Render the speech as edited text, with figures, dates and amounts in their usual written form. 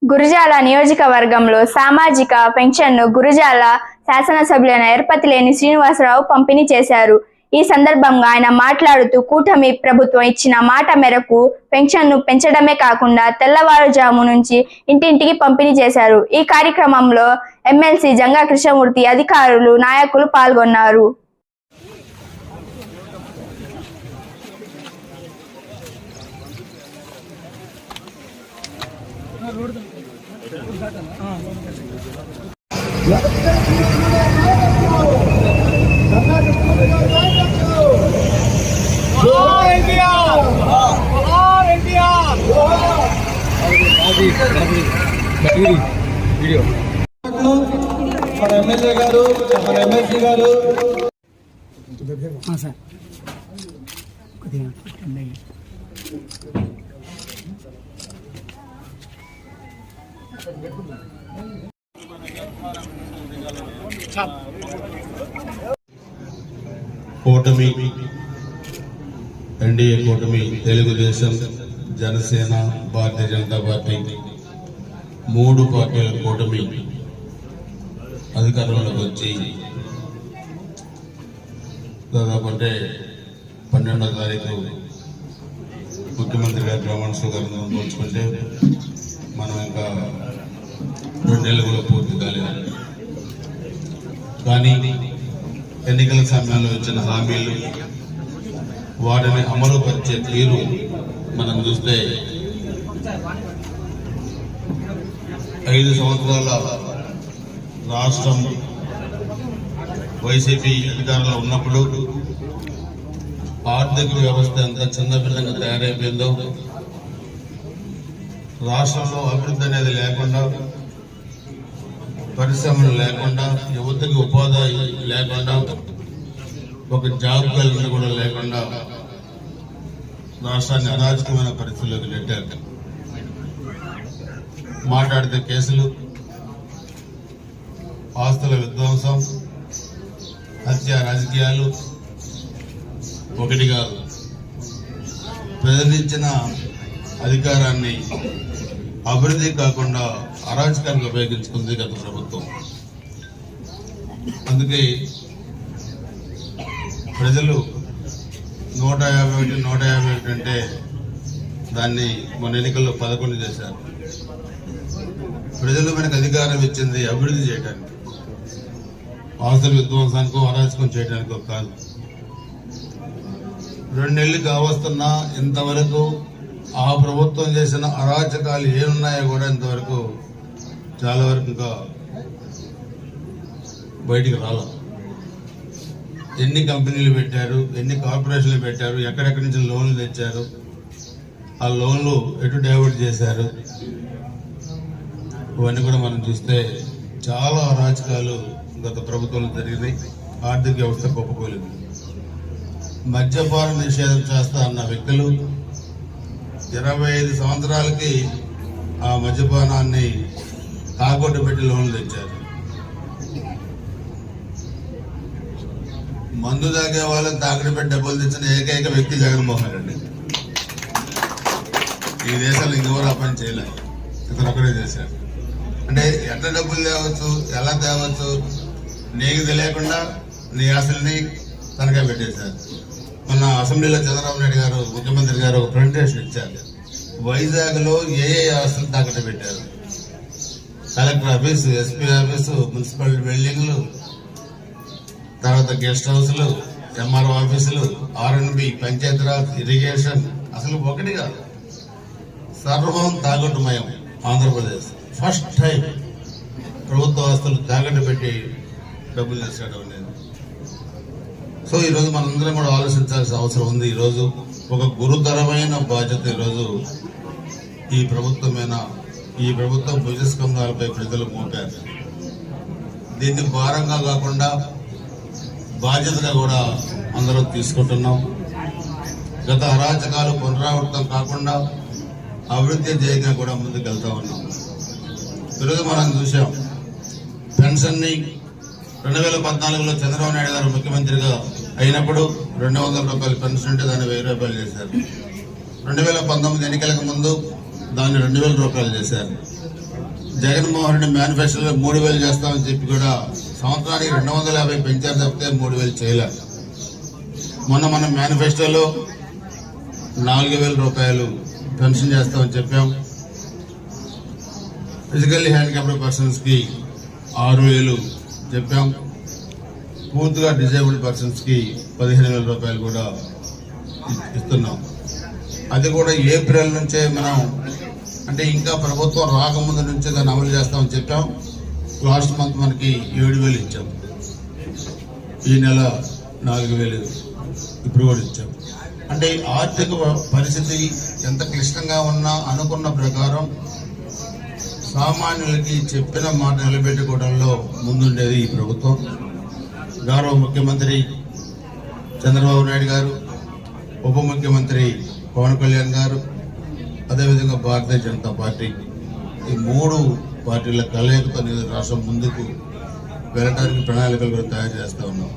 గురజాల నియోజకవర్గంలో సామాజిక పెన్షన్ను గురజాల శాసనసభ్యులైన ఎర్పతిలేని శ్రీనివాసరావు పంపిణీ చేశారు. ఈ సందర్భంగా ఆయన మాట్లాడుతూ కూటమి ప్రభుత్వం ఇచ్చిన మాట మేరకు పెన్షన్ను పెంచడమే కాకుండా తెల్లవారుజాము నుంచి ఇంటింటికి పంపిణీ చేశారు. ఈ కార్యక్రమంలో ఎమ్మెల్సీ జంగా కృష్ణమూర్తి, అధికారులు, నాయకులు పాల్గొన్నారు. మన ఎమ్మెల్యే గారు, మన ఎమ్మెల్సీ గారు కూటమి, ఎన్డీఏ కూటమి, తెలుగుదేశం, జనసేన, భారతీయ జనతా పార్టీ, 3 పార్టీల కూటమి అధికారంలోకి వచ్చి దాదాపు అంటే 12వ తారీఖు ముఖ్యమంత్రి గారి ప్రమాణ స్వీకారం పోల్చుకుంటే మనం ఇంకా 2 నెలలు కూడా పూర్తి కాలేదు. కానీ ఎన్నికల సమయంలో ఇచ్చిన హామీలు, వాటిని అమలుపరిచే తీరు మనం చూస్తే 5 సంవత్సరాల రాష్ట్రం వైసీపీ అధికారంలో ఉన్నప్పుడు ఆర్థిక వ్యవస్థ ఎంత చిన్నపిల్లంగా తయారైపోయిందో, రాష్ట్రంలో అభివృద్ధి అనేది లేకుండా, పరిశ్రమలు లేకుండా, యువతకి ఉపాధి లేకుండా, ఒక జాబ్ క్యాలెండర్ కూడా లేకుండా రాష్ట్రాన్ని అరాజకమైన పరిస్థితుల్లోకి నెట్టారు. మాట్లాడితే కేసులు, ఆస్తుల విధ్వంసం, హత్య రాజకీయాలు ఒకటిగా ప్రజలించిన అధికారాన్ని అభివృద్ధి కాకుండా అరాచకానికి ఉపయోగించుకుంది గత ప్రభుత్వం. అందుకే ప్రజలు 151 అంటే దాన్ని మన ఎన్నికల్లో 11 చేశారు. ప్రజలు మనకు అధికారం ఇచ్చింది అభివృద్ధి చేయడానికి, ఆస్తుల విధ్వంసానికో అరాచకం చేయడానికో కాదు. 2 నెలలు కావస్తున్నా ఇంతవరకు ఆ ప్రభుత్వం చేసిన అరాచకాలు ఏమున్నాయో కూడా ఇంతవరకు చాలా వరకు ఇంకా బయటికి రాల. ఎన్ని కంపెనీలు పెట్టారు, ఎన్ని కార్పొరేషన్లు పెట్టారు, ఎక్కడెక్కడి నుంచి లోన్లు తెచ్చారు, ఆ లోన్లు ఎటు డైవర్ట్ చేశారు, ఇవన్నీ కూడా మనం చూస్తే చాలా అరాచకాలు గత ప్రభుత్వంలో జరిగినాయి. ఆర్థిక వ్యవస్థ కుప్పకూలింది. మద్యపాన నిషేధం చేస్తా అన్న వ్యక్తులు 25 సంవత్సరాలకి ఆ మద్యపానాన్ని తాకట్టు పెట్టి లోన్లు తెచ్చారు. మందు తాగే వాళ్ళని తాకట్టు పెట్టి డబ్బులు తెచ్చిన ఏకైక వ్యక్తి జగన్మోహన్ రెడ్డి. ఈ దేశంలో ఇంకెవరు ఆ పని చేయలేదు, ఇతను ఒకటే చేశారు. అంటే ఎట్లా డబ్బులు తేవచ్చు, ఎలా తేవచ్చు, నీకు తెలియకుండా నీ ఆస్తుల్ని తనఖా పెట్టేశారు. మొన్న అసెంబ్లీలో చంద్రబాబు నాయుడు గారు, ముఖ్యమంత్రి గారు ఒక ప్రెజెంటేషన్ ఇచ్చారు. వైజాగ్ లో ఏ ఆస్తులు తాకట్టు పెట్టారు, collector office, SP office, municipal బిల్డింగ్లు, తర్వాత గెస్ట్ హౌస్లు, ఎంఆర్ఓ ఆఫీసులు, R&B, పంచాయతీరాజ్, ఇరిగేషన్, అసలు ఒకటి కాదు, సర్వం తాకట్టుమయం. ఆంధ్రప్రదేశ్ ఫస్ట్ టైం ప్రభుత్వ ఆస్తులు తాకట్టు పెట్టి డబ్బులు తెచ్చడం అనేది. సో ఈరోజు మనందరం కూడా ఆలోచించాల్సిన అవసరం ఉంది. ఈరోజు ఒక గురుతరమైన బాధ్యత ఈరోజు ఈ ప్రభుత్వం భుజస్కంధాలపై ప్రజలు మోపారు. దీన్ని భారంగా కాకుండా బాధ్యతగా కూడా అందరం తీసుకుంటున్నాం. గత అరాచకాలు పునరావృతం కాకుండా అభివృద్ధి ధ్యేయంగా కూడా ముందుకు వెళ్తా ఉన్నాం. ఈరోజు మనం చూసాం, పెన్షన్ని 2014లో చంద్రబాబు నాయుడు గారు ముఖ్యమంత్రిగా అయినప్పుడు 200 రూపాయల పెన్షన్ ఉంటే దాన్ని 1000 రూపాయలు చేశారు. 2019 ఎన్నికలకు ముందు దాన్ని 2,000 రూపాయలు చేశారు. జగన్మోహన్ రెడ్డి మేనిఫెస్టోలో 3,000 చేస్తామని చెప్పి కూడా సంవత్సరానికి 250 పెంచారు తప్పితే 3,000 చేయలేదు. మన మేనిఫెస్టోలో 4,000 రూపాయలు పెన్షన్ చేస్తామని చెప్పాం. ఫిజికల్లీ హ్యాండిక్యాప్డ్ పర్సన్స్ కి 6,000 చెప్పాం. పూర్తిగా డిజేబుల్డ్ పర్సన్స్ కి 15,000 రూపాయలు కూడా ఇస్తున్నాం. అది కూడా ఏప్రిల్ నుంచే మనం, అంటే ఇంకా ప్రభుత్వం రాకముందు నుంచే దాన్ని అమలు చేస్తామని చెప్పాం. లాస్ట్ మంత్ మనకి 7,000 ఇచ్చాం. ఈ నెల 4,000 ఇప్పుడు కూడా ఇచ్చాం. అంటే ఆర్థిక పరిస్థితి ఎంత క్లిష్టంగా ఉన్నా అనుకున్న ప్రకారం సామాన్యులకి చెప్పిన మాట నిలబెట్టుకోవడంలో ముందుండేది ఈ ప్రభుత్వం. గౌరవ ముఖ్యమంత్రి చంద్రబాబు నాయుడు గారు, ఉప ముఖ్యమంత్రి పవన్ కళ్యాణ్ గారు, అదేవిధంగా భారతీయ జనతా పార్టీ, ఈ 3 పార్టీల కలయికతో రాష్ట్రం ముందుకు వెళ్ళడానికి ప్రణాళికలు కూడా తయారు చేస్తా ఉన్నాం.